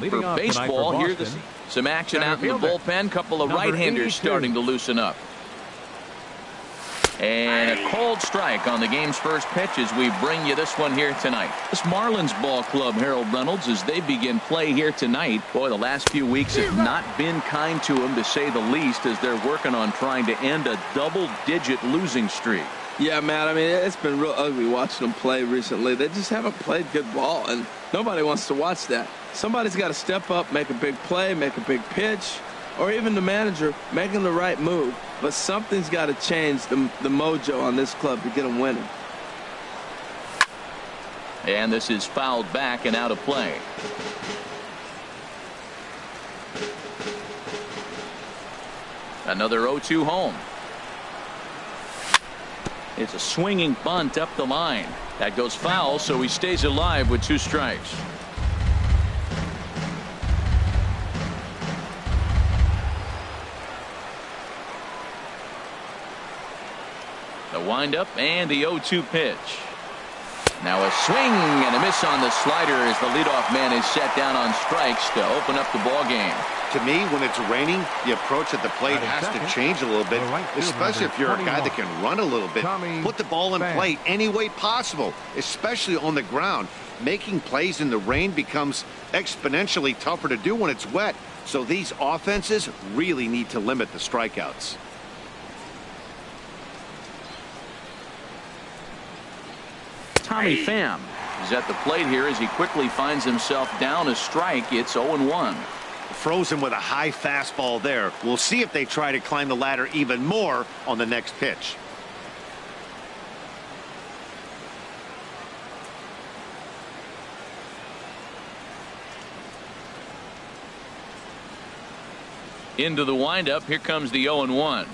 For baseball, here some action out in the bullpen. Couple of right-handers starting to loosen up. And a cold strike on the game's first pitch as we bring you this one here tonight. This Marlins ball club, Harold Reynolds, as they begin play here tonight. Boy, the last few weeks have not been kind to them, to say the least, as they're working on trying to end a double-digit losing streak. Yeah, Matt, I mean, it's been real ugly watching them play recently. They just haven't played good ball, and nobody wants to watch that. Somebody's got to step up, make a big play, make a big pitch, or even the manager making the right move. But something's got to change the mojo on this club to get them winning. And this is fouled back and out of play. Another 0-2 home. It's a swinging bunt up the line. That goes foul, so he stays alive with 2 strikes. The windup and the 0-2 pitch. Now a swing and a miss on the slider as the leadoff man is set down on strikes to open up the ball game. To me, when it's raining, the approach at the plate has to change a little bit, especially if you're a guy that can run a little bit. Put the ball in play any way possible, especially on the ground. Making plays in the rain becomes exponentially tougher to do when it's wet. So these offenses really need to limit the strikeouts. Tommy Pham is at the plate here as he quickly finds himself down a strike. It's 0-1. Frozen with a high fastball there. We'll see if they try to climb the ladder even more on the next pitch. Into the windup. Here comes the 0-1.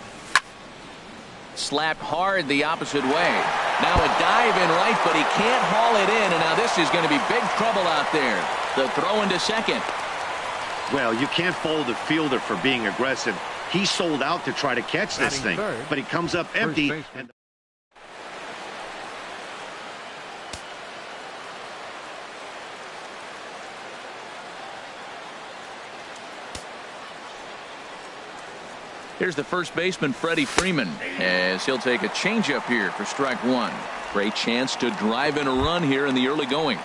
Slapped hard the opposite way. Now a dive in right, but he can't haul it in. And now this is going to be big trouble out there. The throw into second. Well, you can't fault the fielder for being aggressive. He sold out to try to catch this thing, but he comes up empty. And here's the first baseman, Freddie Freeman, as he'll take a changeup here for strike 1. Great chance to drive in a run here in the early going.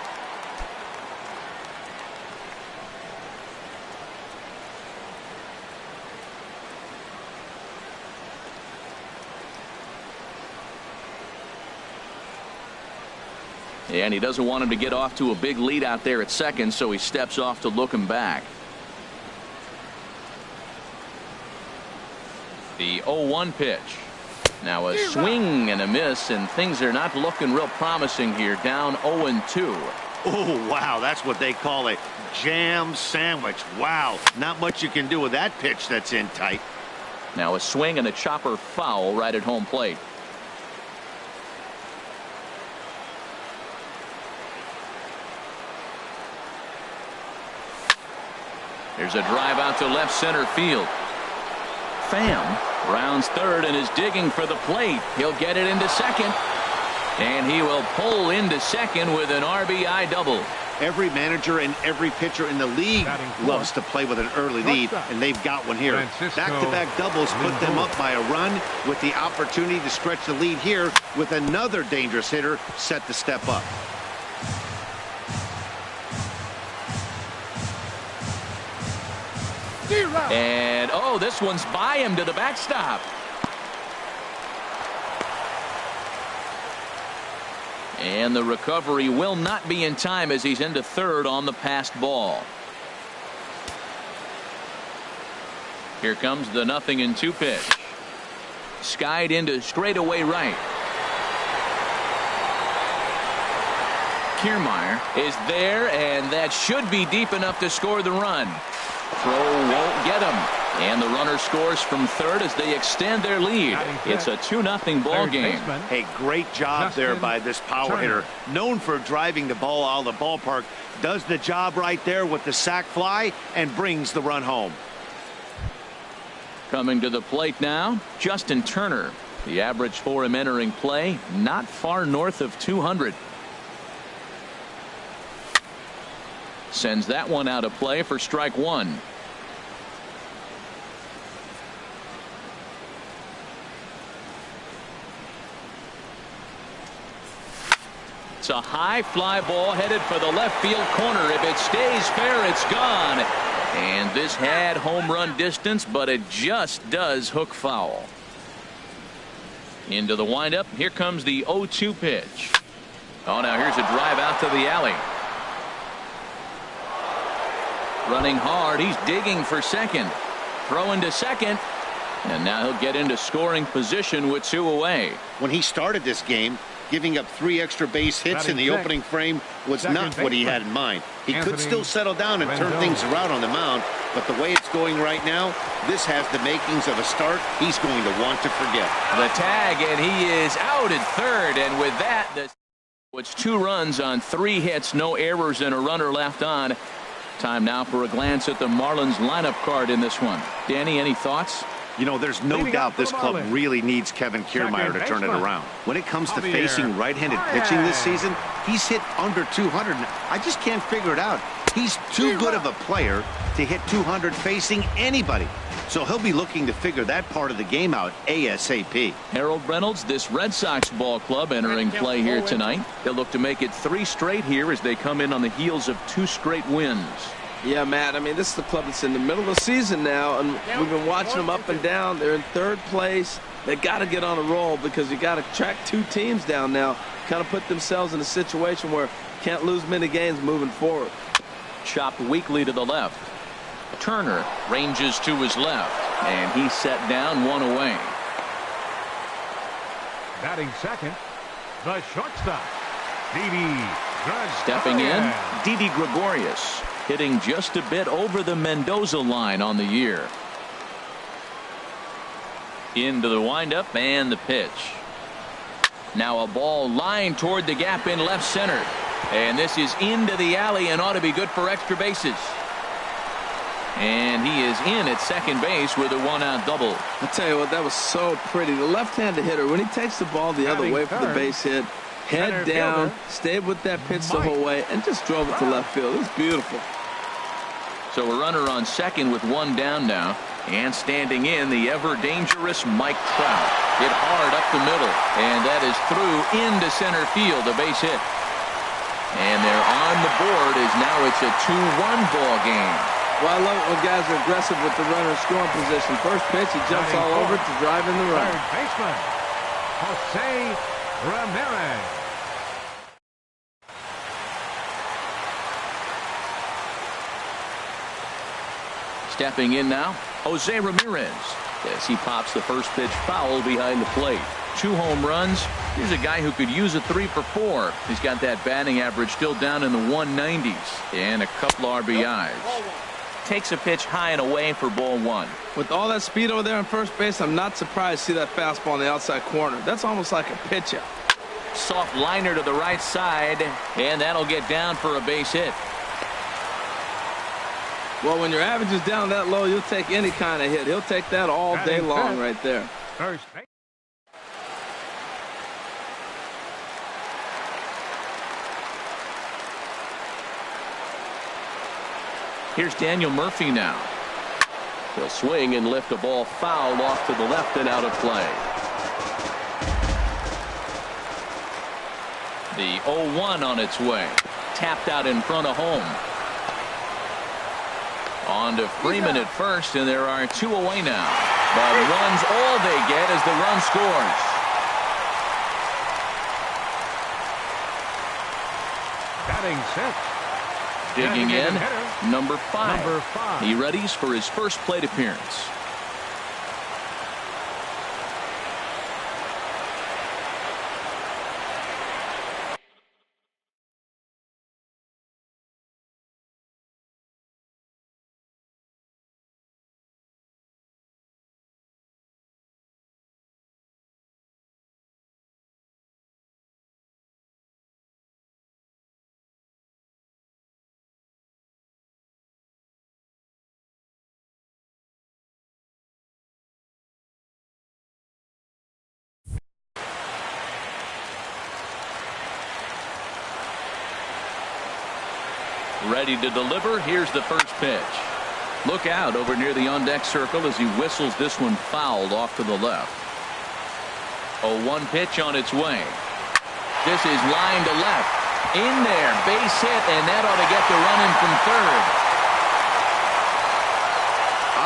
And he doesn't want him to get off to a big lead out there at second, so he steps off to look him back. The 0-1 pitch. Now a swing and a miss, and things are not looking real promising here. Down 0-2. oh, wow, that's what they call a jam sandwich. Wow, not much you can do with that pitch that's in tight. Now a swing and a chopper foul right at home plate. There's a drive out to left center field. Pham rounds third and is digging for the plate. He'll get it into second. And he will pull into second with an RBI double. Every manager and every pitcher in the league loves to play with an early lead, and they've got one here. Back-to-back doubles put them up by a run with the opportunity to stretch the lead here with another dangerous hitter set to step up. And, oh, this one's by him to the backstop. And the recovery will not be in time as he's into third on the passed ball. Here comes the 0-2 pitch. Skied into straightaway right. Kiermaier is there, and that should be deep enough to score the run. Throw won't get him. And the runner scores from third as they extend their lead. It's a 2-0 ball game. Hey, great job there by this power hitter. Known for driving the ball out of the ballpark. Does the job right there with the sac fly and brings the run home. Coming to the plate now, Justin Turner. The average for him entering play, not far north of 200. Sends that one out of play for strike one. It's a high fly ball headed for the left field corner. If it stays fair, it's gone. And this had home run distance, but it just does hook foul. Into the windup. Here comes the 0-2 pitch. Oh, now here's a drive out to the alley. Running hard. He's digging for second. Throwing to second. And now he'll get into scoring position with 2 away. When he started this game, giving up 3 extra base hits in the opening frame was not what he had in mind. He could still settle down and turn things around on the mound, but the way it's going right now, this has the makings of a start he's going to want to forget. The tag, and he is out at third, and with that, it's 2 runs on 3 hits, no errors, and a runner left on. Time now for a glance at the Marlins lineup card in this one. Danny, any thoughts? You know, there's no doubt this club really needs Kevin Kiermaier to turn it around. When it comes to facing right-handed pitching this season, he's hit under 200. I just can't figure it out. He's too good of a player to hit 200 facing anybody. So he'll be looking to figure that part of the game out ASAP. Harold Reynolds, this Red Sox ball club entering play here tonight. They'll look to make it 3 straight here as they come in on the heels of 2 straight wins. Yeah, Matt, I mean, this is the club that's in the middle of the season now, and we've been watching them up and down. They're in 3rd place. They got to get on a roll because you got to track 2 teams down now, kind of put themselves in a situation where can't lose many games moving forward. Chopped weakly to the left. Turner ranges to his left, and he's set down 1 away. Batting second, the shortstop, Didi. Stepping in, Didi Gregorius, hitting just a bit over the Mendoza line on the year. Into the windup and the pitch. Now a ball lined toward the gap in left center. And this is into the alley and ought to be good for extra bases. And he is in at second base with a 1-out double. I tell you what, that was so pretty. The left-handed hitter, when he takes the ball the other way for the base hit, head down, stayed with that pitch the whole way, and just drove it to left field. It was beautiful. So a runner on second with 1 down now. And standing in, the ever-dangerous Mike Trout. Hit hard up the middle. And that is through into center field, a base hit. And they're on the board as now it's a 2-1 ball game. Well, I love it when guys are aggressive with the runner in scoring position. First pitch, he jumps all over to drive in the run. Third baseman, Jose Ramirez. Stepping in now, Jose Ramirez, as he pops the first pitch foul behind the plate. 2 home runs. Here's a guy who could use a 3 for 4. He's got that batting average still down in the 190s and a couple RBIs. Takes a pitch high and away for ball 1. With all that speed over there on first base, I'm not surprised to see that fastball on the outside corner. That's almost like a pitch-out. Soft liner to the right side, and that'll get down for a base hit. Well, when your average is down that low, you'll take any kind of hit. He'll take that all day long right there. First base. Here's Daniel Murphy now. He'll swing and lift a ball foul off to the left and out of play. The 0-1 on its way. Tapped out in front of home. On to Freeman at first, and there are 2 away now. But runs all they get as the run scores. Batting sixth. Digging in, number 5. He readies for his first plate appearance. Ready to deliver. Here's the first pitch. Look out over near the on-deck circle as he whistles this one fouled off to the left. 0-1 pitch on its way. This is line to left. In there. Base hit, and that ought to get the run in from third.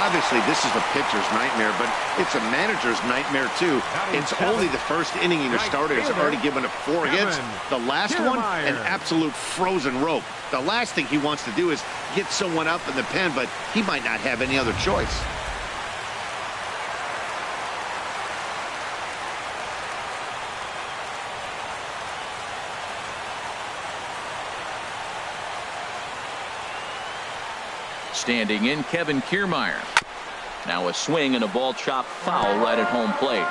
Obviously, this is a pitcher's nightmare, but it's a manager's nightmare, too. It's only the first inning, and your starter has already given up 4 hits. The last one, an absolute frozen rope. The last thing he wants to do is get someone up in the pen, but he might not have any other choice. Standing in, Kevin Kiermaier. Now a swing and a ball chopped foul right at home plate.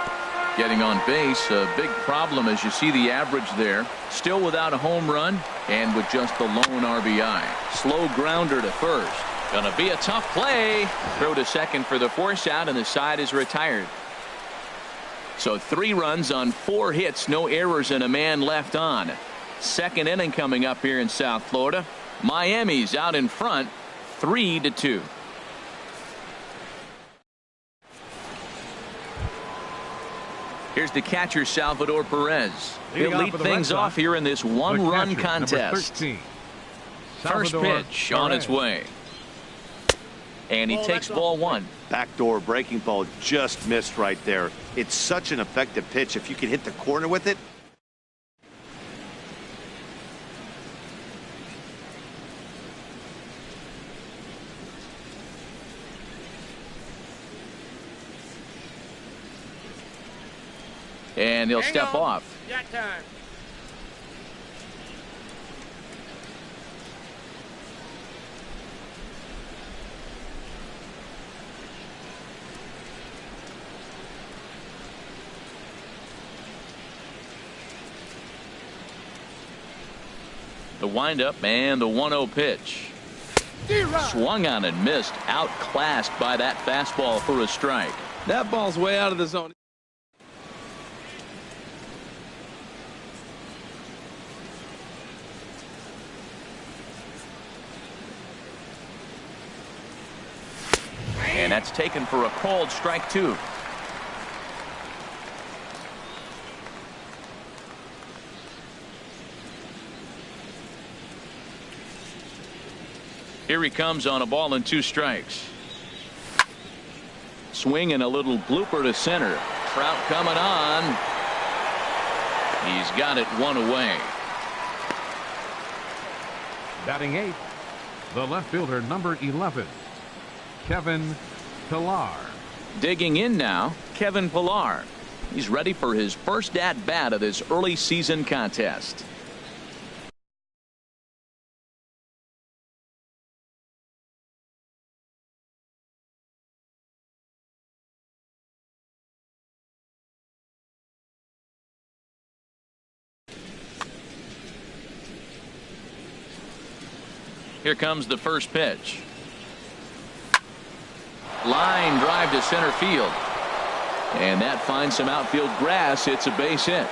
Getting on base, a big problem as you see the average there. Still without a home run and with just the lone RBI. Slow grounder to first. Gonna be a tough play. Throw to second for the force out, and the side is retired. So 3 runs on 4 hits, no errors, and a man left on. Second inning coming up here in South Florida. Miami's out in front, 3-2. Here's the catcher, Salvador Perez. He'll lead things off here in this one-run contest. First pitch on its way. And he takes ball 1. Backdoor breaking ball just missed right there. It's such an effective pitch. If you can hit the corner with it. And he'll step off. The windup and the 1-0 pitch. Swung on and missed. Outclassed by that fastball for a strike. That ball's way out of the zone. And that's taken for a called strike 2. Here he comes on a ball and 2 strikes. Swing and a little blooper to center. Trout coming on. He's got it 1 away. Batting 8th, the left fielder, number 11, Kevin Pillar. Digging in now, Kevin Pillar. He's ready for his first at-bat of this early season contest. Here comes the first pitch. Line drive to center field. And that finds some outfield grass. It's a base hit.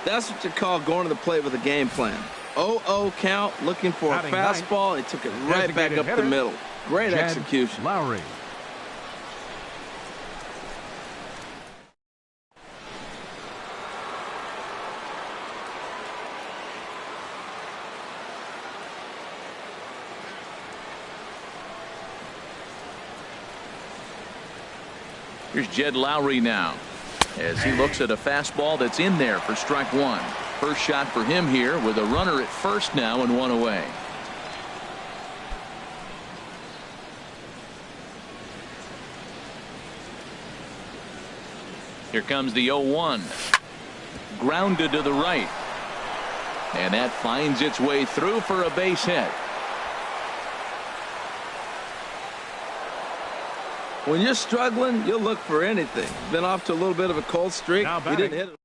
That's what you call going to the plate with a game plan. 0-0 count, looking for a fastball. He took it right back up the middle. Great execution. Lowry. Here's Jed Lowry now as he looks at a fastball that's in there for strike 1. First shot for him here with a runner at first now and 1 away. Here comes the 0-1. Grounded to the right. And that finds its way through for a base hit. When you're struggling, you'll look for anything. Been off to a little bit of a cold streak. He didn't hit it.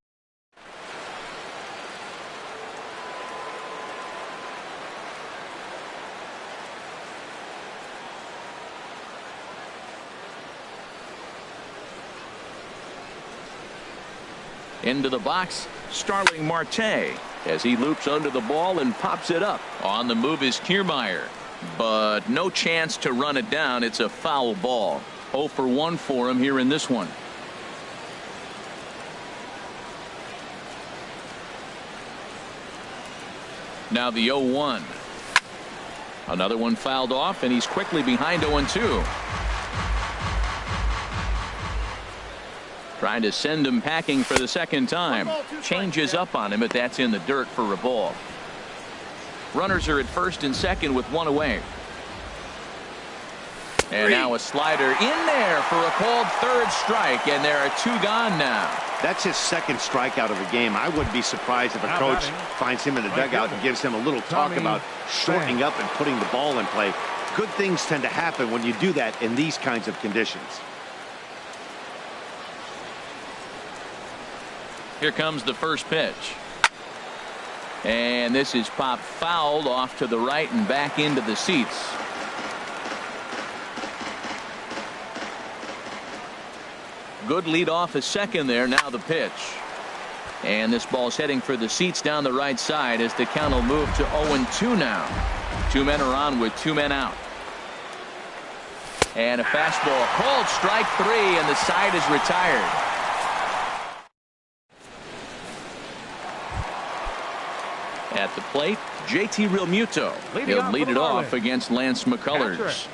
Into the box, Starling Marte. as he loops under the ball and pops it up. On the move is Kiermaier, but no chance to run it down. It's a foul ball. 0 for 1 for him here in this one. Now the 0-1. Another one fouled off, and he's quickly behind 0-2. Trying to send him packing for the second time. Changes up on him, but that's in the dirt for a ball. Runners are at first and second with one away. And now a slider in there for a called third strike, and there are 2 gone now. That's his second strikeout of the game. I wouldn't be surprised if a coach finds him in the dugout and gives him a little talk about shortening up and putting the ball in play. Good things tend to happen when you do that in these kinds of conditions. Here comes the first pitch. And this is popped fouled off to the right and back into the seats. Good lead off a second there. Now the pitch. And this ball's heading for the seats down the right side as the count will move to 0-2 now. 2 men are on with 2 men out. And a fastball called strike 3, and the side is retired. At the plate, JT Realmuto. He'll lead it off against Lance McCullers.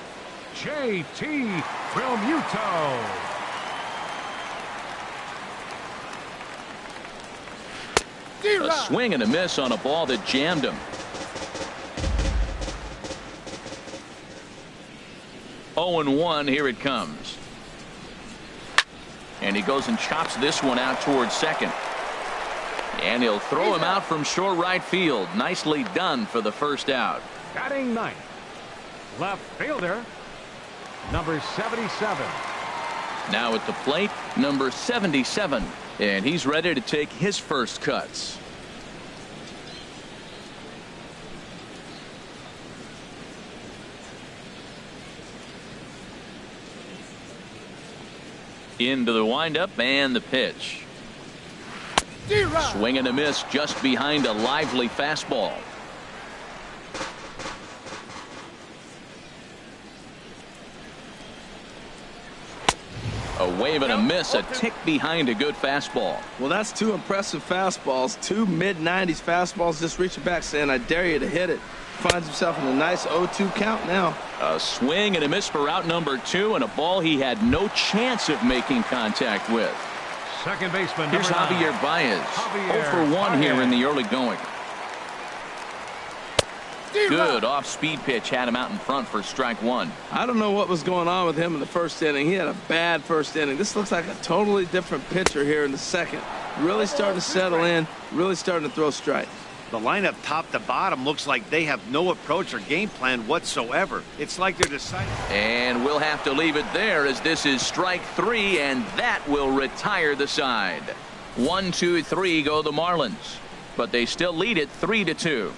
JT Realmuto. A swing and a miss on a ball that jammed him. 0-1, here it comes. And he goes and chops this one out towards second. And he'll throw him out from short right field. Nicely done for the first out. Batting ninth, left fielder, number 77. Now at the plate, number 77. And he's ready to take his first cuts. Into the windup and the pitch. Swing and a miss just behind a lively fastball. A wave and a miss, a tick behind a good fastball. Well, that's 2 impressive fastballs. 2 mid-90s fastballs just reaching back saying, I dare you to hit it. Finds himself in a nice 0-2 count now. A swing and a miss for out number 2, and a ball he had no chance of making contact with. Second baseman. Here's Javier Baez. 0 for 1 here in the early going. Good off-speed pitch had him out in front for strike 1. I don't know what was going on with him in the first inning. He had a bad first inning. This looks like a totally different pitcher here in the second. Really starting to settle in, really starting to throw strikes. The lineup top to bottom looks like they have no approach or game plan whatsoever. It's like they're deciding. And we'll have to leave it there as this is strike 3, and that will retire the side. 1, 2, 3 go the Marlins, but they still lead it 3-2.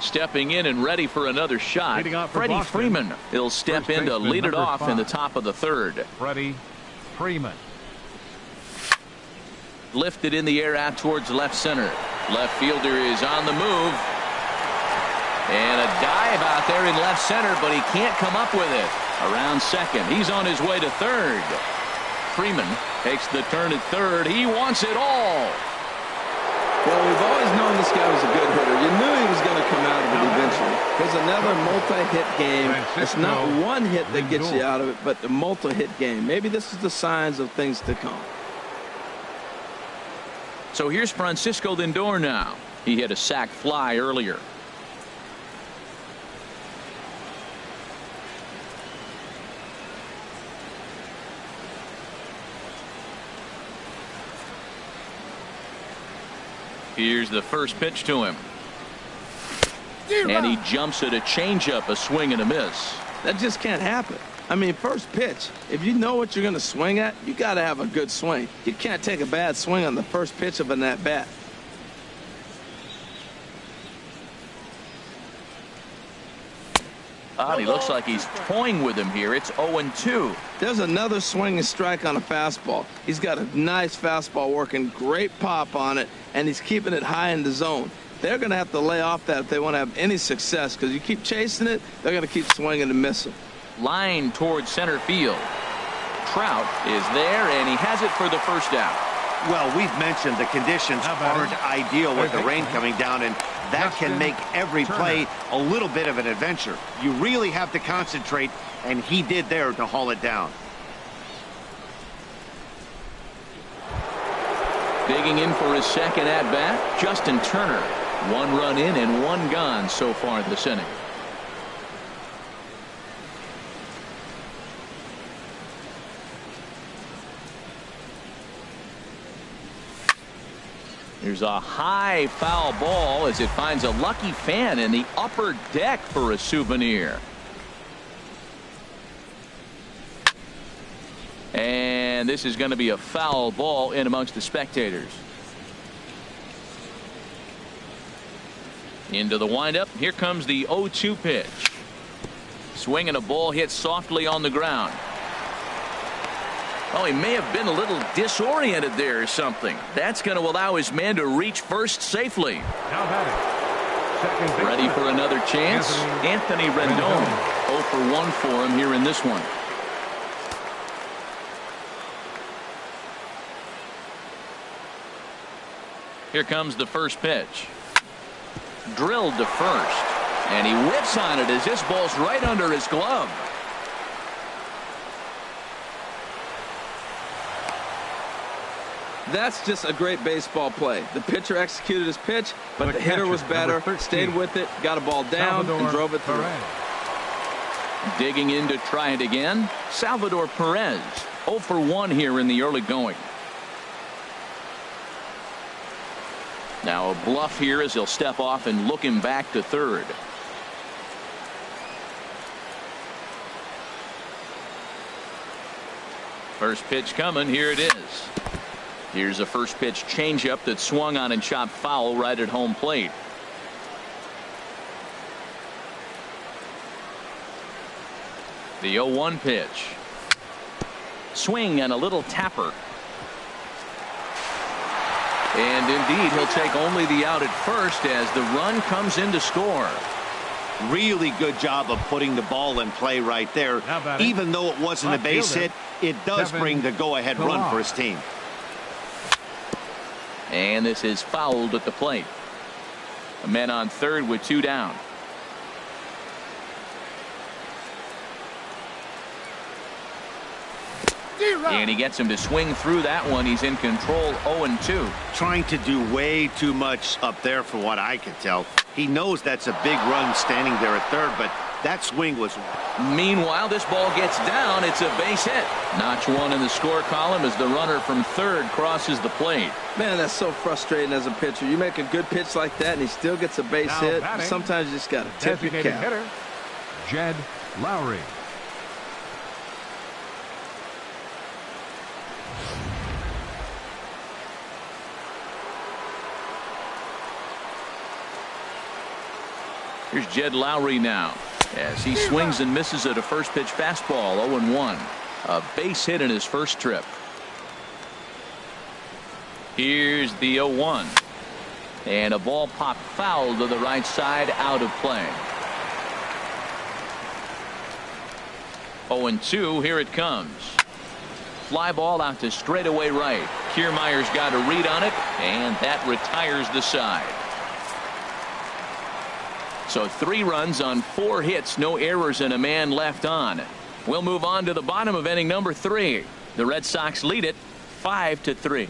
Stepping in and ready for another shot, Freddie Freeman. He'll step in to lead it off in the top of the third. Freddie Freeman. Lifted in the air out towards left center. Left fielder is on the move. And a dive out there in left center, but he can't come up with it. Around second. He's on his way to third. Freeman takes the turn at third. He wants it all. Well, we've always known this guy was a good hitter. You knew he was going to come out of it eventually. Here's another multi-hit game. It's not one hit that gets you out of it, but the multi-hit game. Maybe this is the signs of things to come. So here's Francisco Lindor now. He hit a sac fly earlier. Here's the first pitch to him. And he jumps at a changeup, a swing and a miss. That just can't happen. I mean, first pitch, if you know what you're going to swing at, you got to have a good swing. You can't take a bad swing on the first pitch of an at-bat. He looks like he's toying with him here. It's 0-2. There's another swinging strike on a fastball. He's got a nice fastball working, great pop on it, and he's keeping it high in the zone. They're going to have to lay off that if they want to have any success, because you keep chasing it, they're going to keep swinging and missing. Line towards center field. Trout is there, and he has it for the first out. Well, we've mentioned the conditions aren't ideal with the rain coming down, and that can make every play a little bit of an adventure. You really have to concentrate, and he did there to haul it down. Digging in for his second at-bat, Justin Turner. 1 run in and 1 gone so far this inning. Here's a high foul ball as it finds a lucky fan in the upper deck for a souvenir. And this is going to be a foul ball in amongst the spectators. Into the windup. Here comes the 0-2 pitch. Swing and a ball hit softly on the ground. Oh, he may have been a little disoriented there or something. That's going to allow his man to reach first safely. Now batting. Ready for another chance? Anthony Rendon. 0 for 1 for him here in this one. Here comes the first pitch. Drilled to first. And he whips on it as this ball's right under his glove. That's just a great baseball play. The pitcher executed his pitch, but the hitter was better, stayed with it, got a ball down, and drove it through. Digging in to try it again, Salvador Perez. 0 for 1 here in the early going. Now a bluff here as he'll step off and look him back to third. First pitch coming. Here it is. Here's a first pitch changeup that swung on and chopped foul right at home plate. The 0-1 pitch. Swing and a little tapper. And indeed, he'll take only the out at first as the run comes in to score. Really good job of putting the ball in play right there. Even though it wasn't a base hit, it does bring the go-ahead run for his team. And this is fouled at the plate. A man on third with 2 down. And he gets him to swing through that one. He's in control. 0-2. Trying to do way too much up there for what I can tell. He knows that's a big run standing there at third, but that swing was. Meanwhile, this ball gets down. It's a base hit. Notch 1 in the score column as the runner from third crosses the plate. Man, that's so frustrating as a pitcher. You make a good pitch like that, and he still gets a base hit. Sometimes you just got to tip your cap. Hitter, Jed Lowry. Here's Jed Lowry now as he swings and misses at a first pitch fastball. 0-1. A base hit in his first trip. Here's the 0-1. And a ball popped foul to the right side, out of play. 0-2. Here it comes. Fly ball out to straightaway right. Kiermaier's got a read on it, and that retires the side. So 3 runs on 4 hits, no errors, and a man left on. We'll move on to the bottom of inning number 3. The Red Sox lead it 5-3.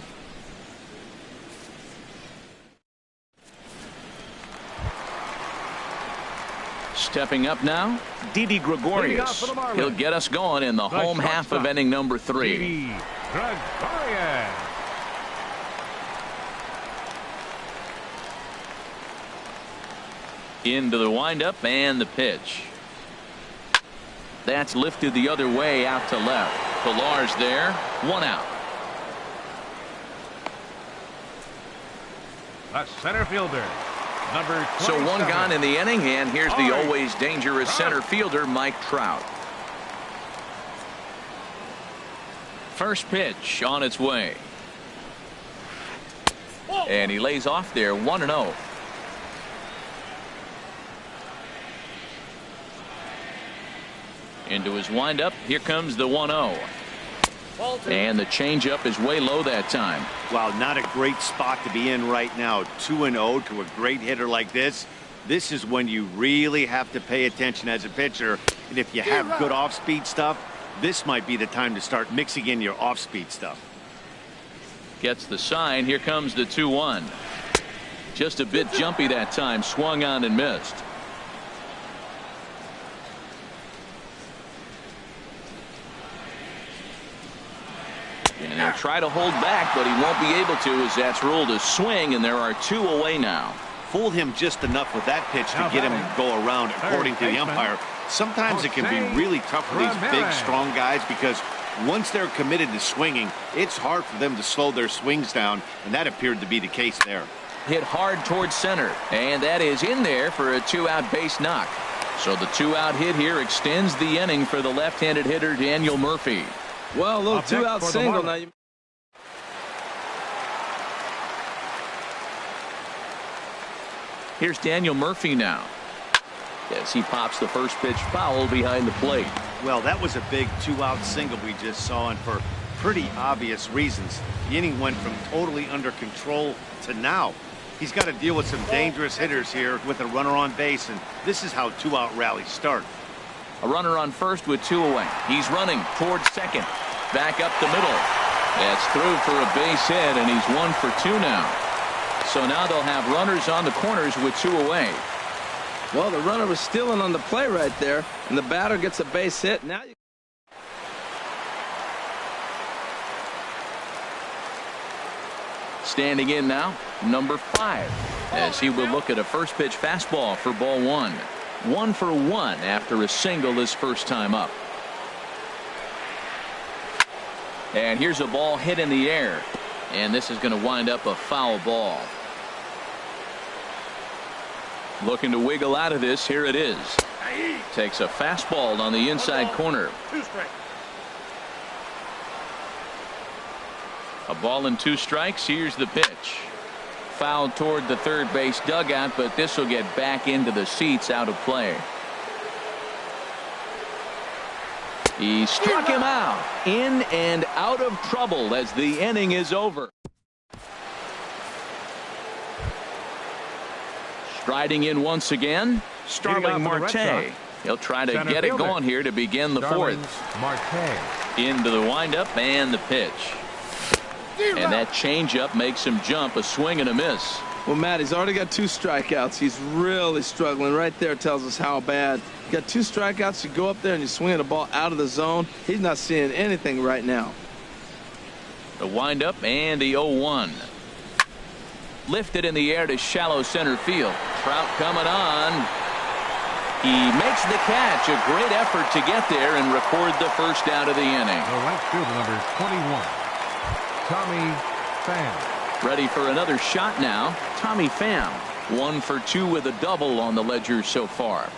Stepping up now, Didi Gregorius. He'll get us going in the home half of inning number 3. Didi Gregorius. Into the windup and the pitch. That's lifted the other way out to left. Pillar's there. 1 out. The center fielder, number 27. So one gone in the inning, and here's the always dangerous center fielder, Mike Trout. First pitch on its way. And he lays off there, 1-0. Into his windup. Here comes the 1-0. And the changeup is way low that time. Wow, not a great spot to be in right now. 2-0 to a great hitter like this. This is when you really have to pay attention as a pitcher. And if you have good off-speed stuff, this might be the time to start mixing in your off-speed stuff. Gets the sign. Here comes the 2-1. Just a bit jumpy that time. Swung on and missed. And he'll try to hold back, but he won't be able to, as that's ruled a swing, and there are 2 away now. Fooled him just enough with that pitch to get him to go around, according to the umpire. Sometimes it can be really tough for these big, strong guys, because once they're committed to swinging, it's hard for them to slow their swings down, and that appeared to be the case there. Hit hard towards center, and that is in there for a 2-out base knock. So the 2-out hit here extends the inning for the left-handed hitter Daniel Murphy. Well, a little 2-out single now. Here's Daniel Murphy now, as he pops the first pitch foul behind the plate. Well, that was a big 2-out single we just saw, and for pretty obvious reasons. The inning went from totally under control to now. He's got to deal with some dangerous hitters here with a runner on base, and this is how 2-out rallies start. A runner on first with 2 away. He's running towards second. Back up the middle. That's through for a base hit, and he's 1 for 2 now. So now they'll have runners on the corners with 2 away. Well, the runner was stealing on the play right there, and the batter gets a base hit. Now you... Standing in now, number 5, as he will look at a first pitch fastball for ball 1. 1 for 1 after a single his first time up. And here's a ball hit in the air, and this is going to wind up a foul ball. Looking to wiggle out of this. Here it is. Takes a fastball on the inside corner. A ball and 2 strikes. Here's the pitch. Fouled toward the third base dugout, but this will get back into the seats, out of play. He struck him out. In and out of trouble as the inning is over. Striding in once again, Starling Marte. He'll try to get it going here to begin the 4th. Into the windup and the pitch. And that changeup makes him jump. A swing and a miss. Well, Matt, he's already got 2 strikeouts. He's really struggling. Right there tells us how bad. You got 2 strikeouts. You go up there and you swing the ball out of the zone. He's not seeing anything right now. The windup and the 0-1. Lifted in the air to shallow center field. Trout coming on. He makes the catch. A great effort to get there and record the first out of the inning. The right fielder, number 21, Tommy Pham. Ready for another shot now. Tommy Pham, 1 for 2 with a double on the ledger so far.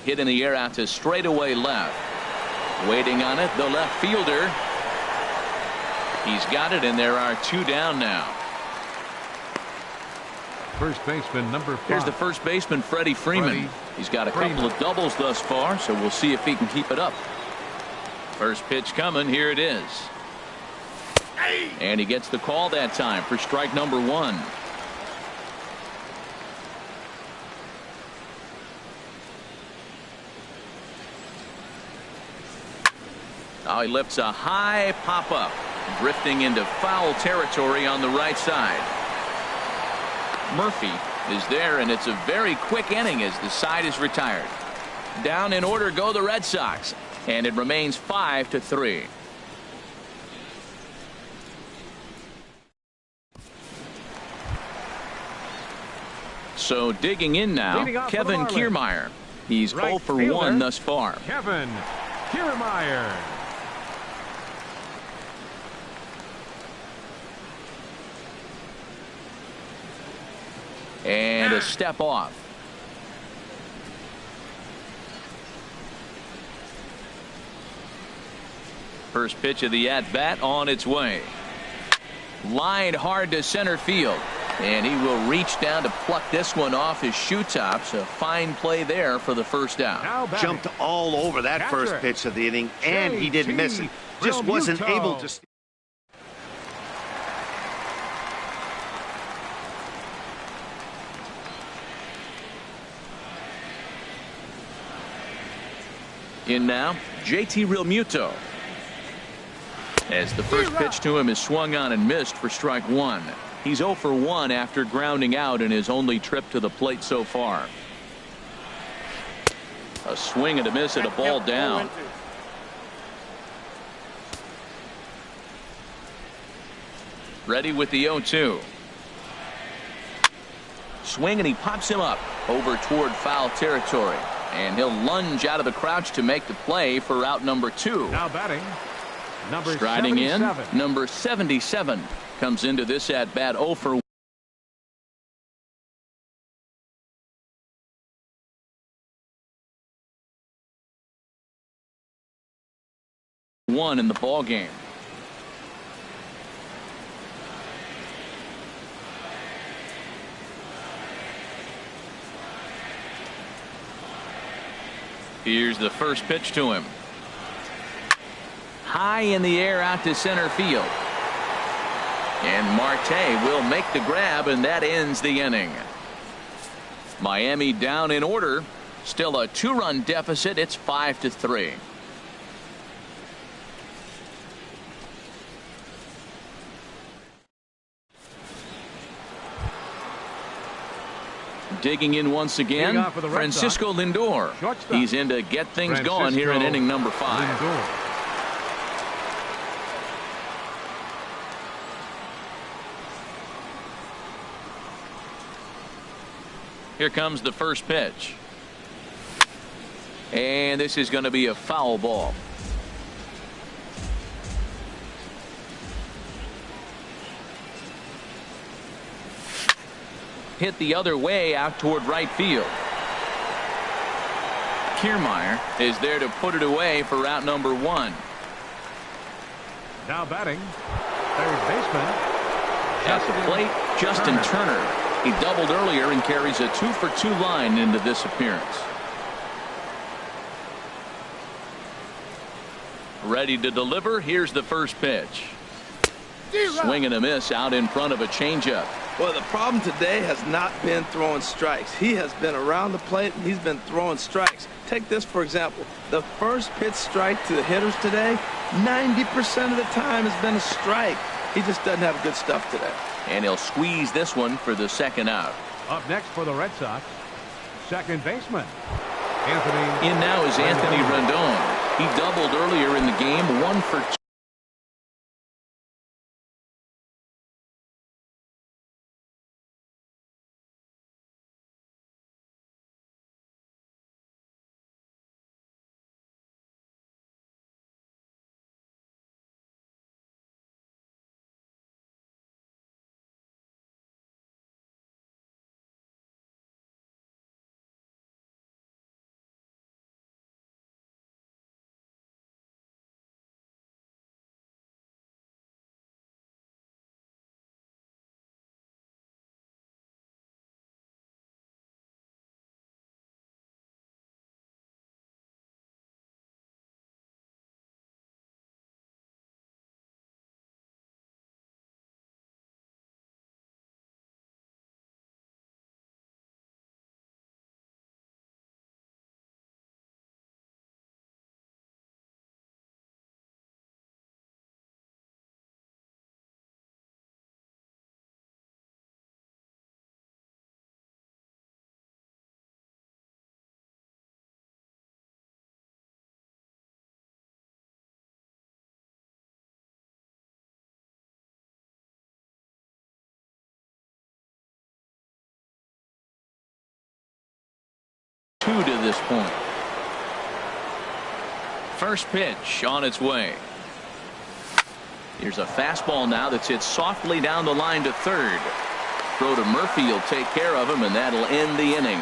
Hit in the air out to straightaway left. Waiting on it, the left fielder. He's got it, and there are 2 down now. First baseman, number 5. Here's the first baseman, Freddie Freeman. He's got a couple of doubles thus far, so we'll see if he can keep it up. First pitch coming. Here it is. And he gets the call that time for strike number 1. Now he lifts a high pop-up, drifting into foul territory on the right side. Murphy is there, and it's a very quick inning as the side is retired. Down in order go the Red Sox, and it remains 5-3. So digging in now, Kevin Kiermaier. He's 0 for 1 thus far. Kevin Kiermaier. And a step off. First pitch of the at-bat on its way. Lined hard to center field. And he will reach down to pluck this one off his shoe tops. A fine play there for the first out. Jumped all over that first pitch of the inning, and he didn't miss it. Just wasn't able to. In now, JT Realmuto. As the first pitch to him is swung on and missed for strike one. He's 0 for 1 after grounding out in his only trip to the plate so far. A swing and a miss at a ball down. Ready with the 0-2. Swing and he pops him up over toward foul territory. And he'll lunge out of the crouch to make the play for out number 2. Now batting, number Striding 77. in, number 77 comes into this at bat 0 for 1 in the ball game. Here's the first pitch to him. High in the air out to center field. And Marte will make the grab, and that ends the inning. Miami down in order. Still a 2-run deficit. It's 5-3. Digging in once again, Francisco Lindor. He's in to get things going here in inning number 5. Lindor. Here comes the first pitch. And this is going to be a foul ball. Hit the other way out toward right field. Kiermaier is there to put it away for out number 1. Now batting, third baseman. At the plate, Justin Turner. He doubled earlier and carries a 2-for-2 line into this appearance. Ready to deliver. Here's the first pitch. Swing and a miss out in front of a changeup. Well, the problem today has not been throwing strikes. He has been around the plate and he's been throwing strikes. Take this, for example. The first pitch strike to the hitters today, 90% of the time has been a strike. He just doesn't have good stuff today. And he'll squeeze this one for the second out. Up next for the Red Sox, second baseman, Anthony. In now is Anthony Rendon. He doubled earlier in the game, 1 for 2. To this point. First pitch on its way. Here's a fastball now that's hit softly down the line to third. throw to Murphy will take care of him, and that'll end the inning.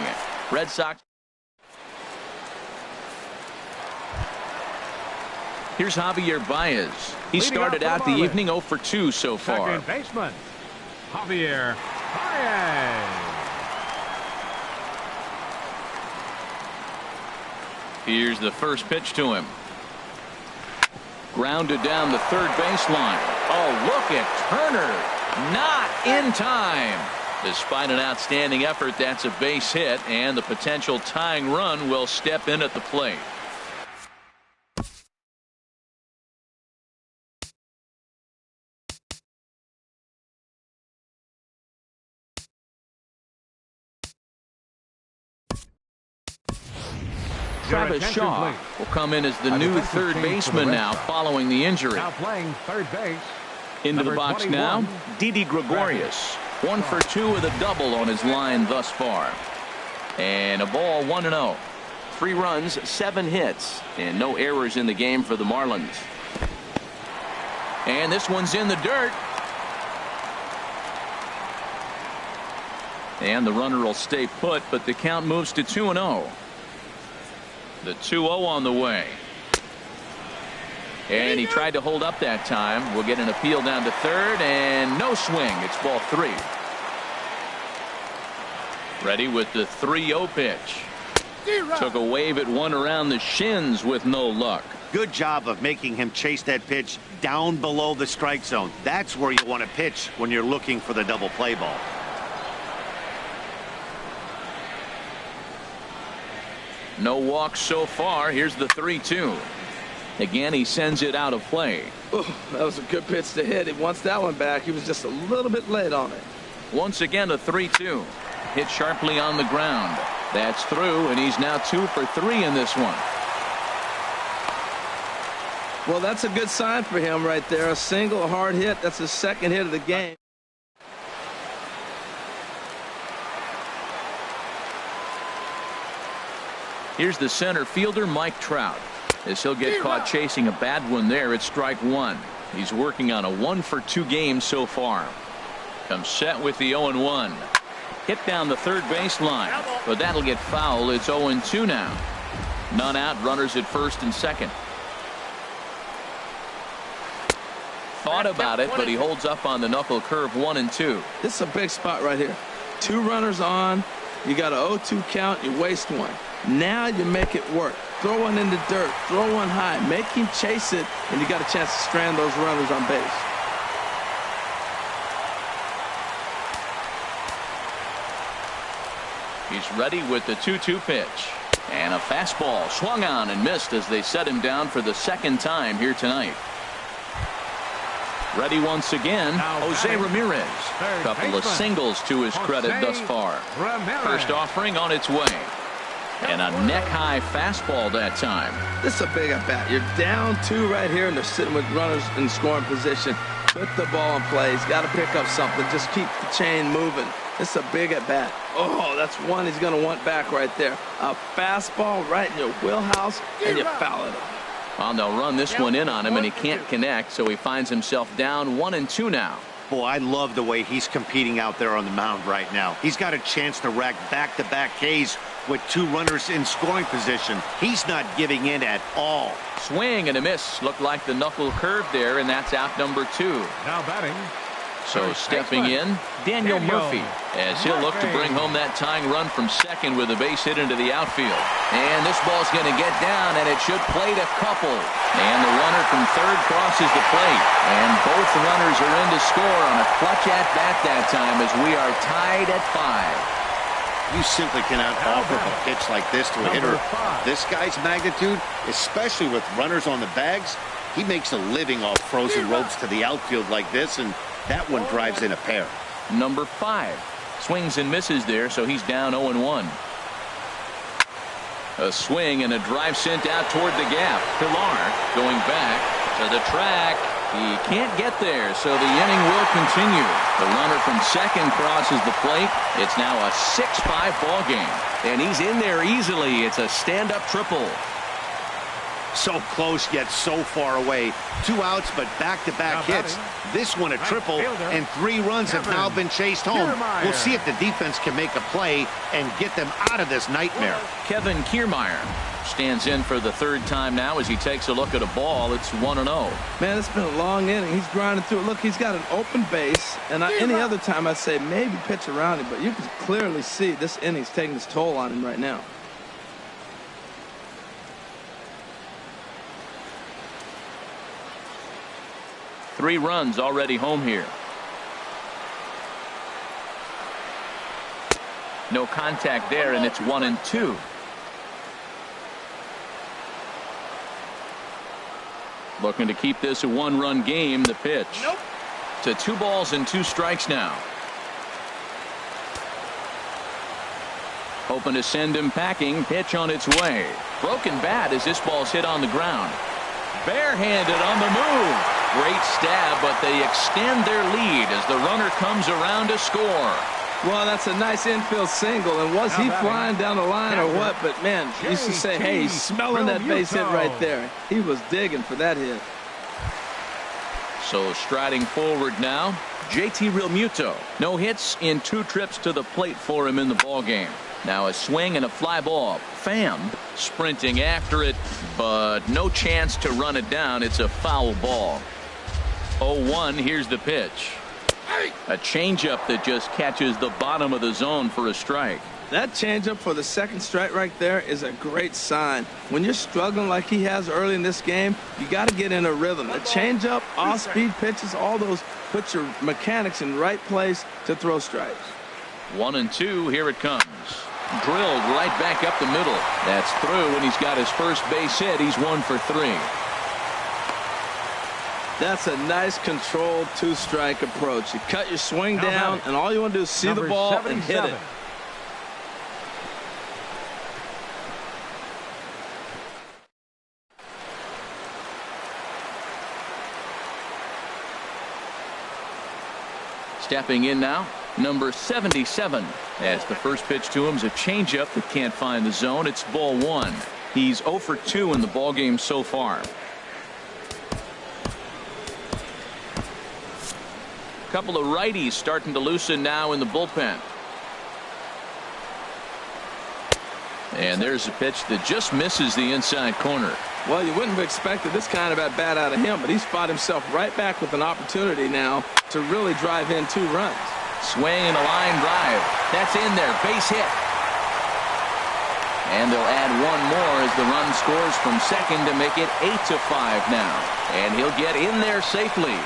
Red Sox. Here's Javier Baez. He started out the evening 0 for 2 so far. Second baseman, Javier Baez. Here's the first pitch to him. Grounded down the third baseline. Oh, look at Turner. Not in time. Despite an outstanding effort, that's a base hit, and the potential tying run will step in at the plate. Travis Shaw will come in as the new third baseman now following the injury. Now playing third base. Into the box 21, now, Didi Gregorius. 1 for 2 with a double on his line thus far. And a ball 1-0. 3 runs, 7 hits, and no errors in the game for the Marlins. And this one's in the dirt. And the runner will stay put, but the count moves to 2-0. The 2-0 on the way. And he tried to hold up that time. We'll get an appeal down to third, and no swing. It's ball 3. Ready with the 3-0 pitch. Took a wave at one around the shins with no luck. Good job of making him chase that pitch down below the strike zone. That's where you want to pitch when you're looking for the double play ball. No walks so far. Here's the 3-2. Again, he sends it out of play. Ooh, that was a good pitch to hit. He wants that one back. He was just a little bit late on it. Once again, a 3-2. Hit sharply on the ground. That's through, and he's now 2 for 3 in this one. Well, that's a good sign for him right there. A single hard hit. That's his second hit of the game. Here's the center fielder, Mike Trout. As he'll get caught chasing a bad one there at strike 1. He's working on a 1 for 2 game so far. Comes set with the 0-1. Hit down the third baseline, but that'll get foul. It's 0-2 now. None out, runners at first and second. Thought about it, but he holds up on the knuckle curve. 1-2. This is a big spot right here. 2 runners on. You got an 0-2 count. You waste one. Now you make it work. Throw one in the dirt. Throw one high. Make him chase it, and you got a chance to strand those runners on base. He's ready with the 2-2 pitch. And a fastball swung on and missed as they set him down for the second time here tonight. Ready once again, Jose Ramirez. A couple of singles to his credit thus far. First offering on its way. And a neck-high fastball that time. This is a big at-bat. You're down 2 right here, and they're sitting with runners in scoring position. Put the ball in play. He's got to pick up something. Just keep the chain moving. This is a big at-bat. Oh, that's one he's going to want back right there. A fastball right in your wheelhouse, and you foul it up. Well, they'll run this one in on him, and he can't connect, so he finds himself down 1-2 now. Boy, I love the way he's competing out there on the mound right now. He's got a chance to rack back-to-back Ks with 2 runners in scoring position. He's not giving in at all. Swing and a miss. Looked like the knuckle curve there, and that's out number 2. Now batting. So stepping in, Daniel Murphy, as he'll look to bring home that tying run from second with a base hit into the outfield. And this ball's going to get down, and it should plate a couple. And the runner from third crosses the plate. And both runners are in to score on a clutch at-bat that time as we are tied at 5. You simply cannot offer a pitch like this to a hitter. This guy's magnitude, especially with runners on the bags, he makes a living off frozen ropes to the outfield like this, and that one drives in a pair. Number 5 swings and misses there, so he's down 0-1. A swing and a drive sent out toward the gap. Pilar going back to the track. He can't get there, so the inning will continue. The runner from second crosses the plate. It's now a 6-5 ball game, and he's in there easily. It's a stand-up triple. So close yet so far away. 2 outs, but back-to-back hits. This one a triple, and 3 runs have now been chased home. We'll see if the defense can make a play and get them out of this nightmare. Kevin Kiermaier stands in for the 3rd time now as he takes a look at a ball. It's 1-0. Man, it's been a long inning. He's grinding through it. Look, he's got an open base, and any other time I'd say maybe pitch around him, but you can clearly see this inning's taking its toll on him right now. Three runs already home here. No contact there, and it's 1-2. Looking to keep this a 1-run game. The pitch. Nope. To 2 balls and 2 strikes now. Hoping to send him packing. Pitch on its way. Broken bat as this ball's hit on the ground. Barehanded on the move. Great stab, but they extend their lead as the runner comes around to score. Well, that's a nice infield single, and was he flying down the line or what? But, man, you used to say, hey, he's smelling that base hit right there. He was digging for that hit. So striding forward now, JT Realmuto. No hits in 2 trips to the plate for him in the ballgame. Now a swing and a fly ball. Pham sprinting after it, but no chance to run it down. It's a foul ball. 0-1. Here's the pitch. A changeup that just catches the bottom of the zone for a strike. That changeup for the 2nd strike right there is a great sign. When you're struggling like he has early in this game, you got to get in a rhythm. A changeup, off-speed pitches, all those put your mechanics in right place to throw strikes. 1-2. Here it comes. Drilled right back up the middle. That's through, and he's got his first base hit. He's 1 for 3. That's a nice controlled 2-strike approach. You cut your swing down, and all you want to do is see the ball and hit it. Stepping in now, number 77. As the first pitch to him is a changeup that can't find the zone. It's ball 1. He's 0 for 2 in the ballgame so far. Couple of righties starting to loosen now in the bullpen. And there's a pitch that just misses the inside corner. Well, you wouldn't have expected this kind of at bat out of him, but he's fought himself right back with an opportunity now to really drive in 2 runs. Swing and a line drive. That's in there. Base hit. And they'll add 1 more as the run scores from second to make it 8-5 now. And he'll get in there safely.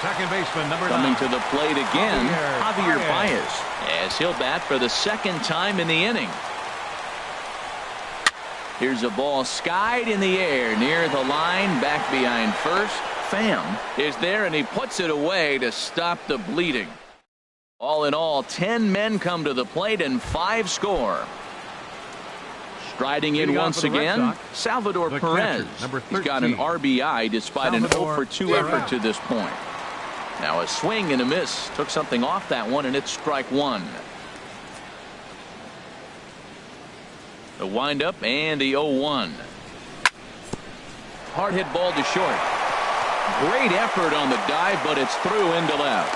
Second baseman, number 9. Coming to the plate again, Javier Baez, as he'll bat for the 2nd time in the inning. Here's a ball skied in the air near the line, back behind first. Pham is there, and he puts it away to stop the bleeding. All in all, 10 men come to the plate and 5 score. Striding in once again, Salvador Perez. He's got an RBI despite an 0 for 2 effort to this point. Now a swing and a miss. Took something off that one, and it's strike 1. The windup and the 0-1. Hard hit ball to short. Great effort on the dive, but it's through into left.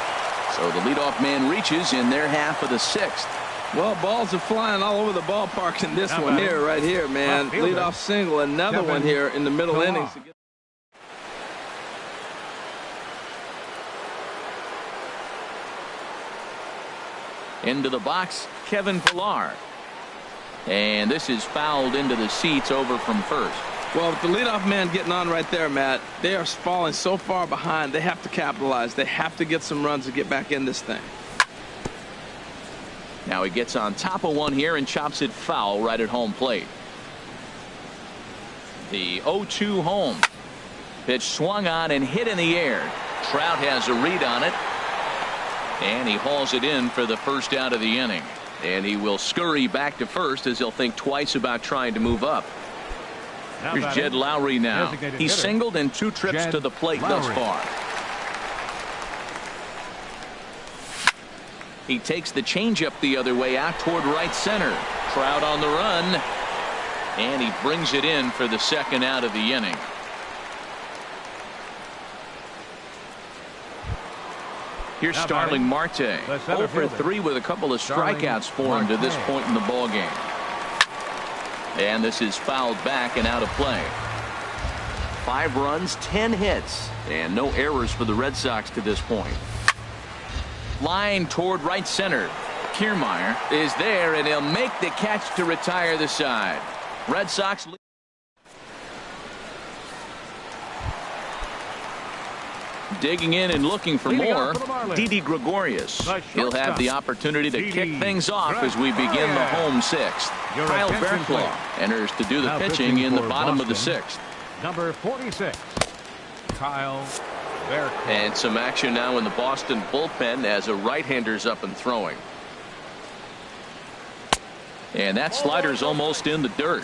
So the leadoff man reaches in their half of the 6th. Well, balls are flying all over the ballpark in this one here, right here, man. Leadoff single, another one here in the middle innings. Into the box, Kevin Pillar. And this is fouled into the seats over from first. Well, with the leadoff man getting on right there, Matt, they are falling so far behind. They have to capitalize. They have to get some runs to get back in this thing. Now he gets on top of one here and chops it foul right at home plate. The 0-2 home. Pitch swung on and hit in the air. Trout has a read on it. And he hauls it in for the first out of the inning. And he will scurry back to first as he'll think twice about trying to move up. Here's Jed Lowry now. He's singled in 2 trips to the plate thus far. He takes the changeup the other way out toward right center. Trout on the run. And he brings it in for the second out of the inning. Here's Starling Marte, 0 for 3 with a couple of strikeouts for him to this point in the ball game. And this is fouled back and out of play. 5 runs, 10 hits, and no errors for the Red Sox to this point. Line toward right center. Kiermaier is there, and he'll make the catch to retire the side. Red Sox lead. Digging in and looking for more, Didi Gregorius. He'll have the opportunity to kick things off as we begin the home 6th. Kyle Barraclough enters to do the pitching in the bottom of the 6th. Number 46, Kyle Barraclough. And some action now in the Boston bullpen as a right-hander's up and throwing. And that slider's almost in the dirt.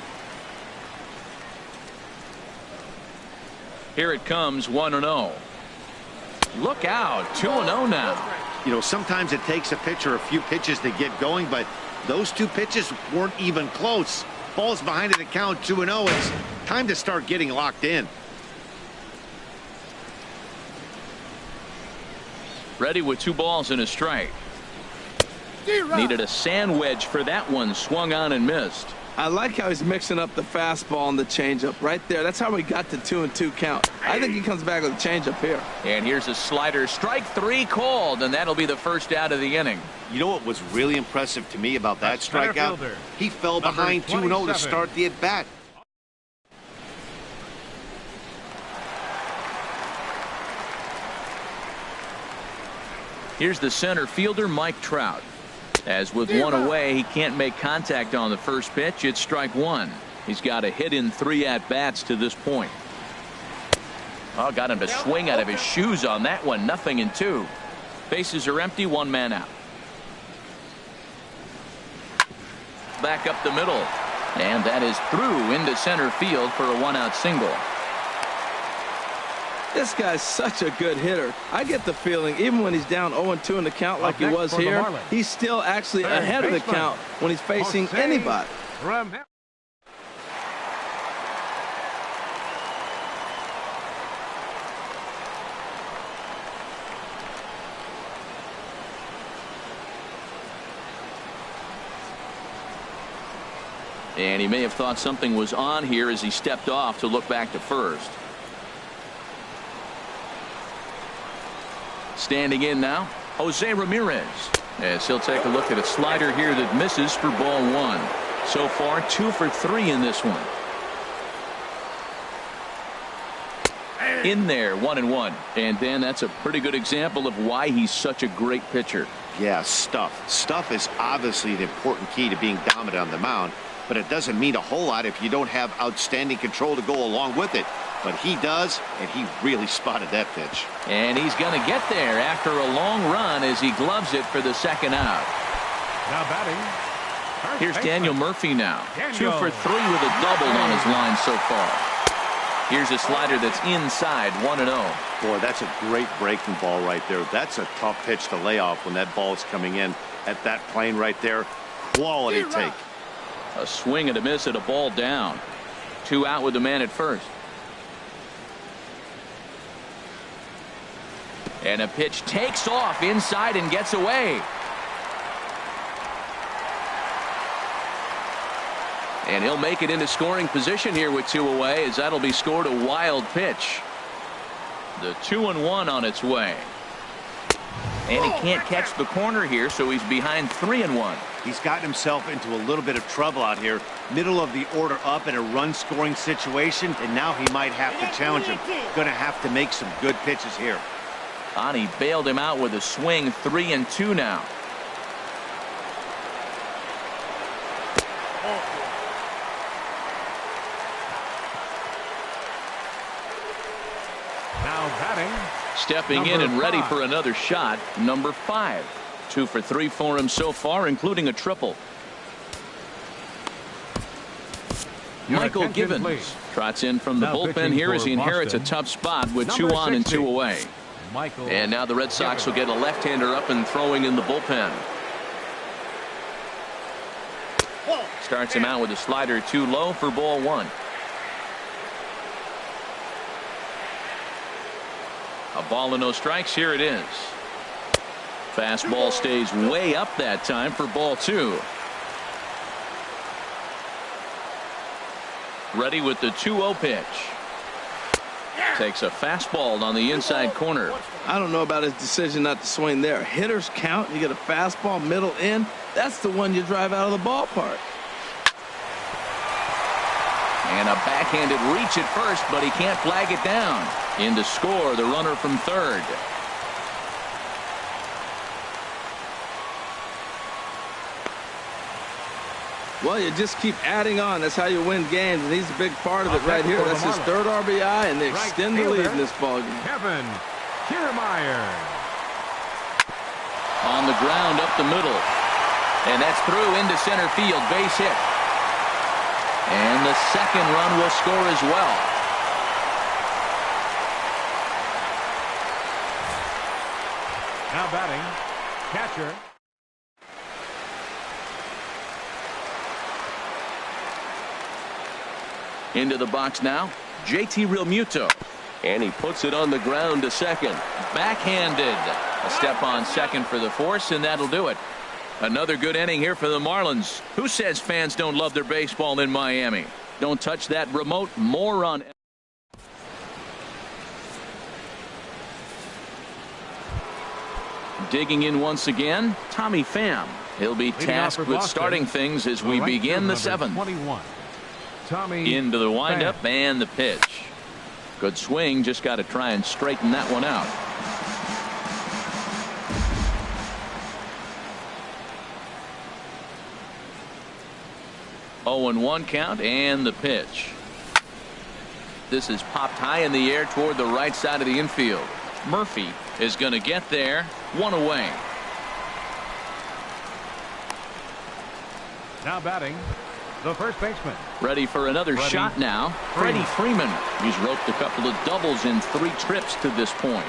Here it comes, 1-0. Look out, 2-0 now. You know, sometimes it takes a pitcher a few pitches to get going, but those 2 pitches weren't even close. Ball's behind at the count, 2-0. It's time to start getting locked in. Ready with 2 balls and a strike. Needed a sand wedge for that one. Swung on and missed. I like how he's mixing up the fastball and the changeup right there. That's how we got the 2-2 count. I think he comes back with a changeup here. And here's a slider. Strike 3 called, and that'll be the first out of the inning. You know what was really impressive to me about that strikeout? He fell behind 2-0 to start the at-bat. Here's the center fielder, Mike Trout. As with 1 away, he can't make contact on the first pitch. It's strike 1. He's got a hit in 3 at-bats to this point. Oh, got him to swing out of his shoes on that one. 0-2. Bases are empty, 1 man out. Back up the middle. And that is through into center field for a 1-out single. This guy's such a good hitter. I get the feeling even when he's down 0-2 in the count like he was here, he's still actually ahead of the count when he's facing anybody. And he may have thought something was on here as he stepped off to look back to first. Standing in now, Jose Ramirez, as he'll take a look at a slider here that misses for ball 1. So far 2 for 3 in this one. In there, 1-1. And Dan, that's a pretty good example of why he's such a great pitcher. Yeah, stuff. Stuff is obviously the important key to being dominant on the mound, but it doesn't mean a whole lot if you don't have outstanding control to go along with it. But he does, and he really spotted that pitch. And he's going to get there after a long run as he gloves it for the second out. Now batting. Here's Daniel Murphy now. 2 for 3 with a double on his line so far. Here's a slider that's inside, 1-0. Boy, that's a great breaking ball right there. That's a tough pitch to lay off when that ball's coming in at that plane right there. Quality take. A swing and a miss at a ball down. 2 out with the man at first. And a pitch takes off inside and gets away. And he'll make it into scoring position here with 2 away, as that'll be scored a wild pitch. The 2-1 on its way. And he can't catch the corner here, so he's behind 3-1. He's gotten himself into a little bit of trouble out here. Middle of the order up in a run-scoring situation, and now he might have to challenge him. Going to have to make some good pitches here. And he bailed him out with a swing. 3-2 now. Now batting. Stepping in and ready for another shot, number 5. 2 for 3 for him so far, including a triple. Michael Givens trots in from the bullpen here as he inherits a tough spot with 2 on and 2 away. And now the Red Sox will get a left-hander up and throwing in the bullpen. Starts him out with a slider too low for ball one. A ball and no strikes. Here it is. Fastball stays way up that time for ball two. Ready with the 2-0 pitch. Takes a fastball on the inside corner. I don't know about his decision not to swing there. Hitters count. You get a fastball middle in. That's the one you drive out of the ballpark. And a backhanded reach at first, but he can't flag it down. In to score the runner from third. Well, you just keep adding on. That's how you win games, and he's a big part of it right here. That's his third RBI, and they extend the lead in this ballgame. Kevin Kiermaier. On the ground up the middle. And that's through into center field. Base hit. And the second run will score as well. Now batting, catcher. Into the box now, JT Realmuto. And he puts it on the ground to second. Backhanded. A step on second for the force, and that'll do it. Another good inning here for the Marlins. Who says fans don't love their baseball in Miami? Don't touch that remote. More on. Digging in once again, Tommy Pham. He'll be tasked with starting things as we begin the seventh. 21. Tommy Into the windup and the pitch. Good swing. Just got to try and straighten that one out. Oh, and 1 count and the pitch. This is popped high in the air toward the right side of the infield. Murphy is going to get there. 1 away. Now batting, the first baseman. Ready for another shot now. Freddie Freeman. He's roped a couple of doubles in 3 trips to this point.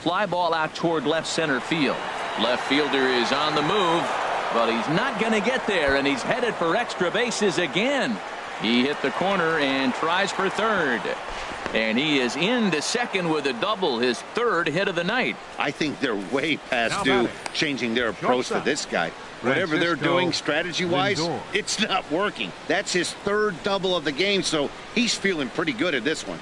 Fly ball out toward left center field. Left fielder is on the move, but he's not going to get there, and he's headed for extra bases again. He hit the corner and tries for third. And he is into second with a double, his 3rd hit of the night. I think they're way past due changing their approach to this guy. Whatever they're doing strategy-wise, it's not working. That's his 3rd double of the game, so he's feeling pretty good at this one.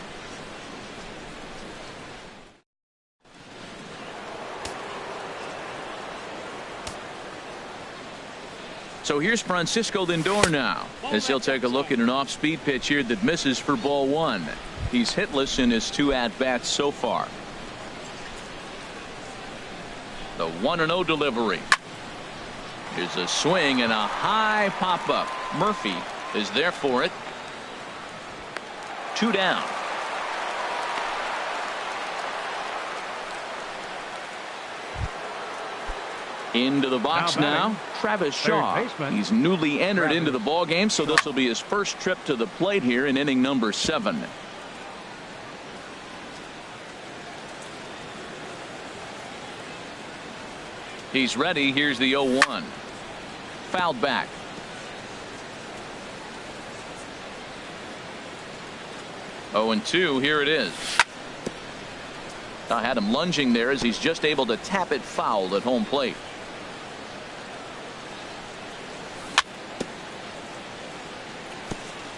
So here's Francisco Lindor now, as he'll take a look at an off-speed pitch here that misses for ball 1. He's hitless in his 2 at-bats so far. The 1-0 delivery. Here's a swing and a high pop-up. Murphy is there for it. 2 down. Into the box now, Travis Shaw. He's newly entered into the ball game, so this will be his first trip to the plate here in inning number 7. He's ready. Here's the 0-1. Fouled back. Oh, and 2. Here it is. I had him lunging there as he's just able to tap it foul at home plate.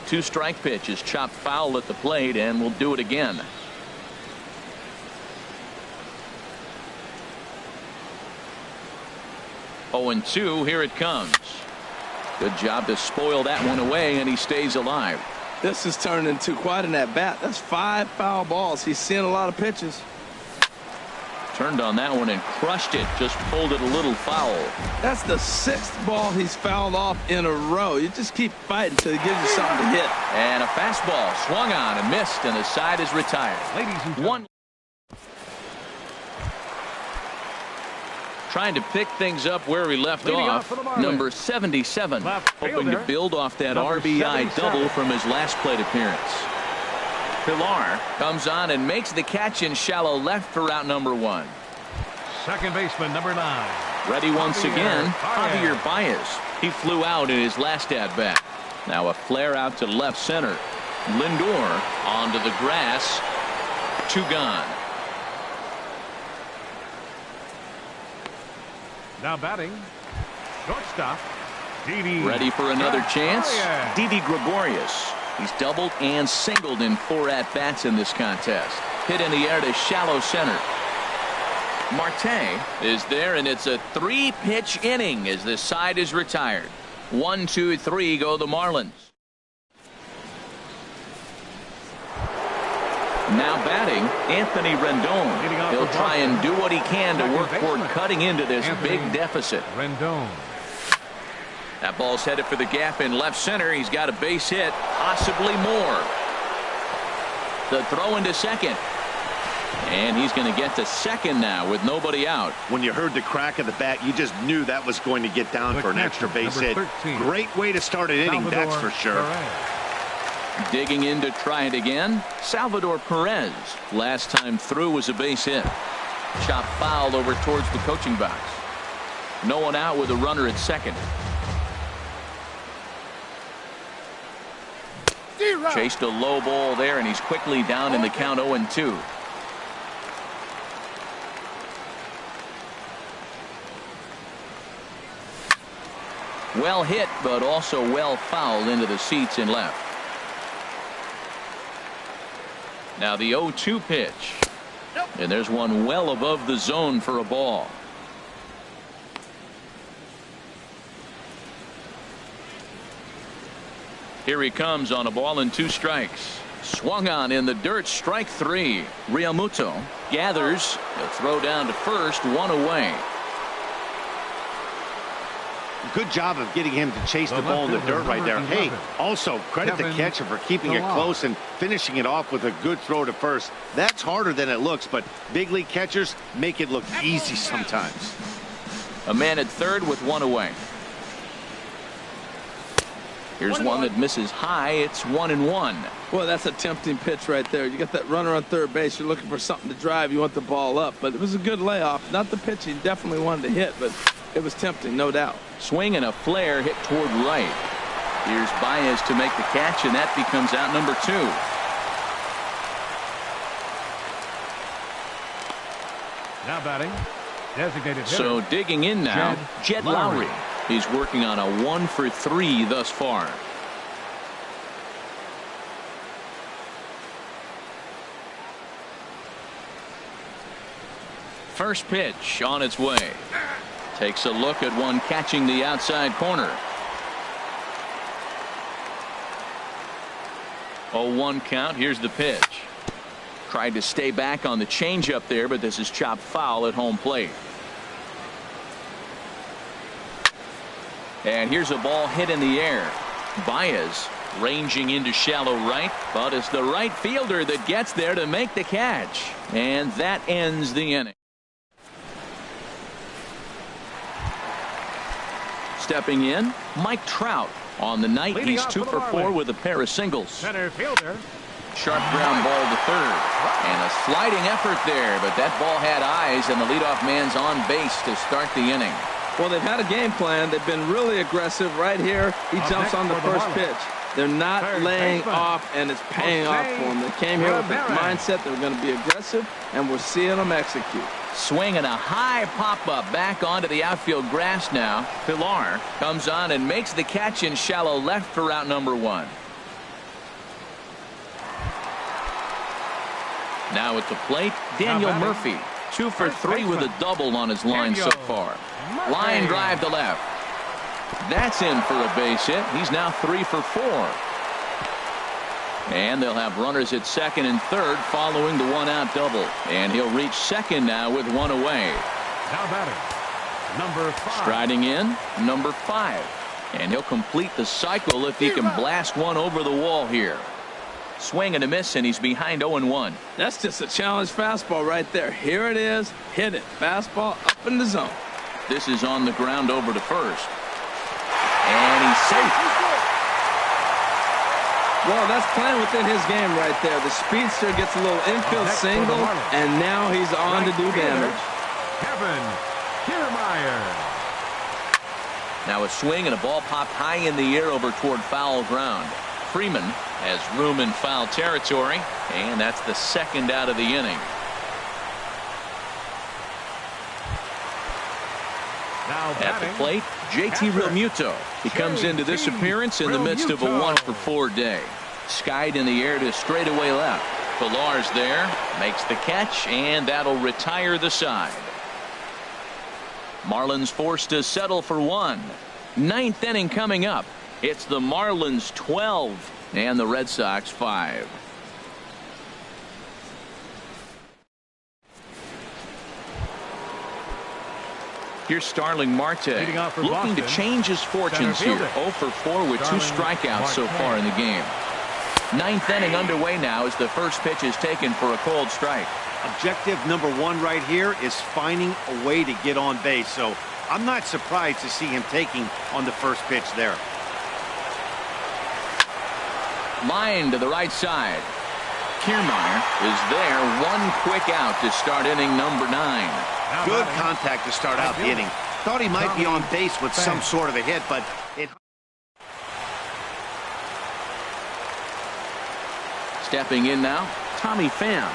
Two-strike pitch is chopped foul at the plate, and we'll do it again. Oh, and 2. Here it comes. Good job to spoil that one away, and he stays alive. This has turned into quite an at-bat. That's 5 foul balls. He's seeing a lot of pitches. Turned on that one and crushed it. Just pulled it a little foul. That's the 6th ball he's fouled off in a row. You just keep fighting until he gives you something to hit. And a fastball swung on and missed, and the side is retired. Ladies and gentlemen. Trying to pick things up where we left off. Number 77. Hoping to build off that RBI double from his last plate appearance. Pilar comes on and makes the catch in shallow left for out number 1. Second baseman, number 9. Ready once again, Javier Baez. He flew out in his last at-bat. Now a flare out to left center. Lindor onto the grass. 2 gone. Now batting, shortstop, Didi. Ready for another chance? Gregorius. Didi Gregorius. He's doubled and singled in 4 at-bats in this contest. Hit in the air to shallow center. Marte is there, and it's a 3-pitch inning as this side is retired. 1, 2, 3 go the Marlins. Now batting, Anthony Rendon. He'll try and do what he can to work toward cutting into this big deficit. Rendon. That ball's headed for the gap in left center. He's got a base hit, possibly more. The throw into second. And he's going to get to second now with nobody out. When you heard the crack of the bat, you just knew that was going to get down for an extra base hit. 13. Great way to start an inning, that's for sure. Digging in to try it again, Salvador Perez. Last time through was a base hit. Chop foul over towards the coaching box. No one out with a runner at second. Chased a low ball there, and he's quickly down in the count 0-2. Well hit, but also well fouled into the seats in left. Now the 0-2 pitch. And there's one well above the zone for a ball. Here he comes on a ball and 2 strikes. Swung on in the dirt, strike 3. Realmuto gathers. He'll throw down to first, 1 away. Good job of getting him to chase the ball in the dirt right there. Hey, also credit the catcher for keeping it close and finishing it off with a good throw to first. That's harder than it looks, but big league catchers make it look easy sometimes. A man at third with 1 away. Here's one that misses high. It's 1-1. Well, that's a tempting pitch right there. You got that runner on third base. You're looking for something to drive. You want the ball up, but it was a good layoff. Not the pitch he definitely wanted to hit, but it was tempting, no doubt. Swing and a flare hit toward right. Here's Baez to make the catch, and that becomes out number 2. Now batting, designated hitter. So digging in now, Jed Lowry. He's working on a 1 for 3 thus far. First pitch on its way. Takes a look at one catching the outside corner. 0-1 count. Here's the pitch. Tried to stay back on the changeup there, but this is chopped foul at home plate. And here's a ball hit in the air. Baez ranging into shallow right, but it's the right fielder that gets there to make the catch. And that ends the inning. Stepping in, Mike Trout. On the night, he's 2 for 4 with a pair of singles. Center fielder. Sharp ground ball to third. And a sliding effort there, but that ball had eyes, and the leadoff man's on base to start the inning. Well, they've had a game plan. They've been really aggressive right here. He jumps on the first pitch. They're not laying off, and it's paying off for them. They came here with that mindset. They're going to be aggressive, and we're seeing them execute. Swinging a high pop-up back onto the outfield grass now. Pilar comes on and makes the catch in shallow left for out number 1. Now at the plate, Daniel Murphy. 2 for 3 with a double on his line so far. Line drive to left. That's in for a base hit. He's now 3 for 4. And they'll have runners at second and third following the 1-out double. And he'll reach second now with 1 away. Now batting, number 5. Striding in, number 5. And he'll complete the cycle if he can blast one over the wall here. Swing and a miss, and he's behind 0-1. That's just a challenge fastball right there. Here it is. Hit it. Fastball up in the zone. This is on the ground over to first. And he's safe. Well, that's playing within his game right there. The speedster gets a little infield single, and now he's on to do damage. Kevin Kiermaier. Now a swing and a ball popped high in the air over toward foul ground. Freeman has room in foul territory, and that's the second out of the inning. At the plate, JT Realmuto. He comes into this appearance in the midst of a 1-for-4 day. Skied in the air to straightaway left. Villar's there, makes the catch, and that'll retire the side. Marlins forced to settle for one. Ninth inning coming up. It's the Marlins 12 and the Red Sox 5. Here's Starling Marte looking to change his fortunes here. 0 for 4 with 2 strikeouts so far in the game. Ninth inning underway now as the first pitch is taken for a cold strike. Objective number 1 right here is finding a way to get on base. So I'm not surprised to see him taking on the first pitch there. Line to the right side. Kiermaier is there. One quick out to start inning number 9. Good contact to start out the inning. Thought he might be on base with some sort of a hit, but it... Stepping in now, Tommy Pham.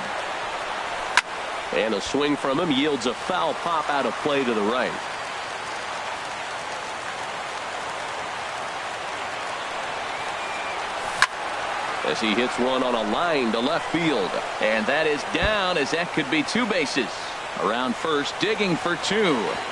And a swing from him yields a foul pop out of play to the right. As he hits one on a line to left field. And that is down, as that could be 2 bases. Around first, digging for 2.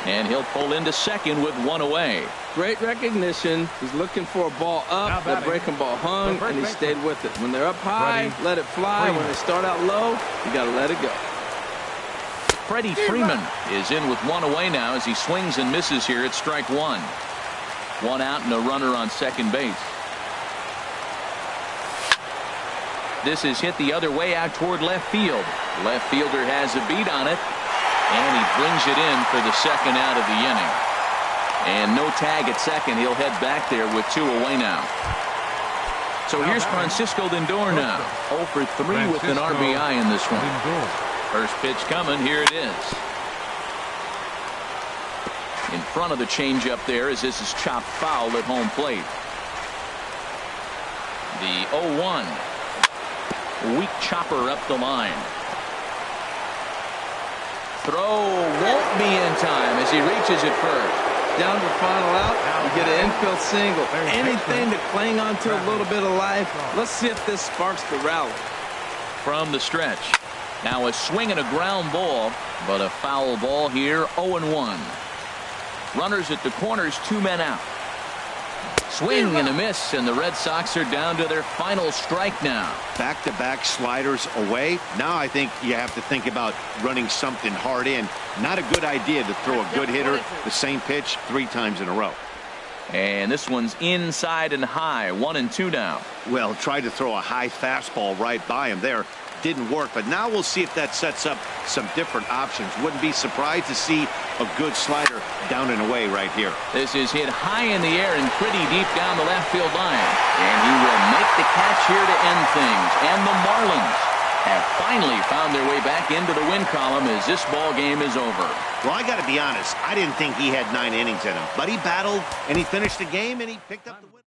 And he'll pull into second with 1 away. Great recognition. He's looking for a ball up. The breaking ball hung, and he stayed with it. When they're up high, let it fly. When they start out low, you got to let it go. Freddie Freeman is in with 1 away now as he swings and misses here at strike 1. 1 out and a runner on second base. This is hit the other way out toward left field. Left fielder has a beat on it, and he brings it in for the second out of the inning. And no tag at second. He'll head back there with 2 away now. So here's Francisco Lindor now. 0 for 3 with an RBI in this one. First pitch coming. Here it is. In front of the changeup there as this is chopped foul at home plate. The 0-1. Weak chopper up the line. Throw won't be in time as he reaches it first. Down to the final out, you get an infield single. Anything to cling on to a little bit of life. Let's see if this sparks the rally. From the stretch. Now a swing and a ground ball, but a foul ball here, 0-1. Runners at the corners, 2 men out. Swing and a miss, and the Red Sox are down to their final strike now. Back-to-back sliders away. Now I think you have to think about running something hard in. Not a good idea to throw a good hitter the same pitch 3 times in a row. And this one's inside and high, 1-2 now. Well, tried to throw a high fastball right by him there. Didn't work, but now we'll see if that sets up some different options. Wouldn't be surprised to see a good slider down and away right here. This is hit high in the air and pretty deep down the left field line. And he will make the catch here to end things. And the Marlins have finally found their way back into the win column as this ball game is over. Well, I got to be honest. I didn't think he had 9 innings in him, but he battled and he finished the game and he picked up the win.